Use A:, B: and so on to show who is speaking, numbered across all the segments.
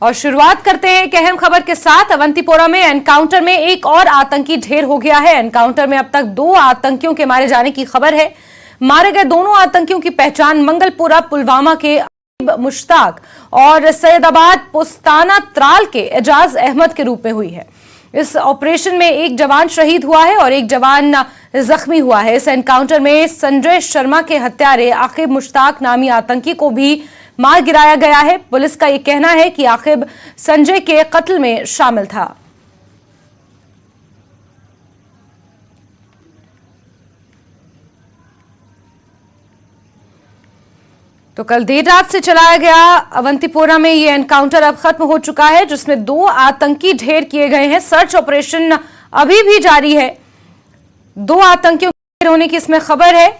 A: और शुरुआत करते हैं एक अहम खबर के साथ। अवंतीपोरा में एनकाउंटर में एक और आतंकी ढेर हो गया है। एनकाउंटर में अब तक 2 आतंकियों के मारे जाने की खबर है। मारे गए दोनों आतंकियों की पहचान मंगलपुरा पुलवामा के मुश्ताक और सैयदाबाद पुस्ताना त्राल के एजाज अहमद के रूप में हुई है। इस ऑपरेशन में एक जवान शहीद हुआ है और एक जवान जख्मी हुआ है। इस एनकाउंटर में संजय शर्मा के हत्यारे आकिब मुश्ताक नामी आतंकी को भी मार गिराया गया है। पुलिस का यह कहना है कि आकिब संजय के कत्ल में शामिल था। तो कल देर रात से चलाया गया अवंतीपोरा में यह एनकाउंटर अब खत्म हो चुका है, जिसमें 2 आतंकी ढेर किए गए हैं। सर्च ऑपरेशन अभी भी जारी है। 2 आतंकियों के ढेर होने की इसमें खबर है।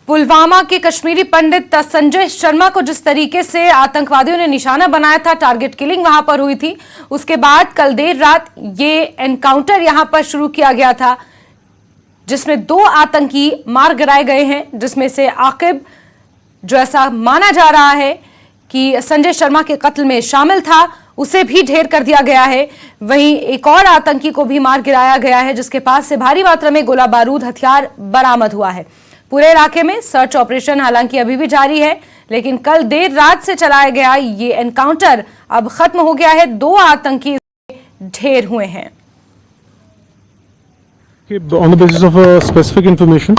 A: पुलवामा के कश्मीरी पंडित संजय शर्मा को जिस तरीके से आतंकवादियों ने निशाना बनाया था, टारगेट किलिंग वहां पर हुई थी, उसके बाद कल देर रात ये एनकाउंटर यहां पर शुरू किया गया था, जिसमें 2 आतंकी मार गिराए गए हैं, जिसमें से आकिब, जो ऐसा माना जा रहा है कि संजय शर्मा के कत्ल में शामिल था, उसे भी ढेर कर दिया गया है। वहीं एक और आतंकी को भी मार गिराया गया है, जिसके पास से भारी मात्रा में गोला बारूद हथियार बरामद हुआ है। पूरे इलाके में सर्च ऑपरेशन हालांकि अभी भी जारी है, लेकिन कल देर रात से चलाया गया ये एनकाउंटर अब खत्म हो गया है। 2 आतंकी ढेर हुए हैं।
B: On the basis of specific information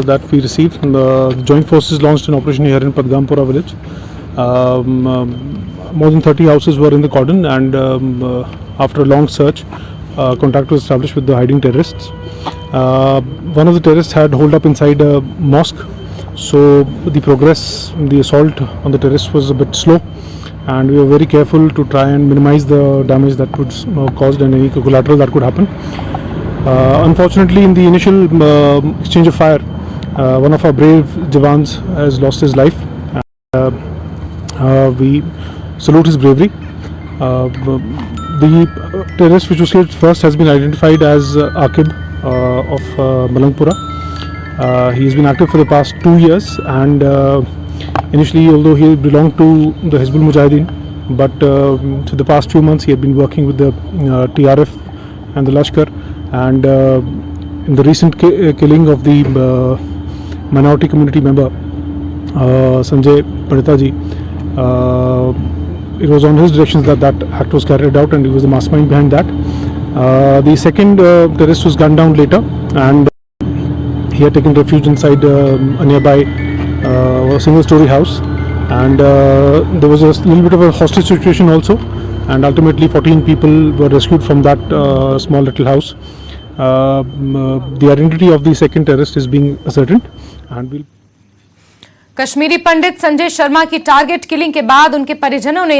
B: that we received, the joint forces launched an operation here in Padgampura village. More than 30 houses were in the cordon, and after a long search, contact was established with the hiding terrorists. One of the terrorists had holed up inside a mosque, so the progress, the assault on the terrorists was a bit slow, and we were very careful to try and minimize the damage that would caused and any collateral that could happen. Unfortunately, in the initial exchange of fire, one of our brave Jawans has lost his life. We salute his bravery. The terrorist which was killed first has been identified as Akib of Malangpura. He has been active for the past 2 years, and initially, although he belonged to the Hizbul Mujahideen, but for the past few months he had been working with the TRF and the Lashkar. And in the recent killing of the minority community member Sanjay Pandita ji, it was on his directions that act was carried out, and he was the mastermind behind that. The second terrorist was gunned down later, and he had taken refuge inside a nearby single-story house, and there was a little bit of a hostage situation also, and ultimately 14 people were rescued from that small little house. The identity of the second terrorist is being ascertained, and we'll
A: Kashmiri पंडित संजय शर्मा की target killing के बाद उनके परिजनों ने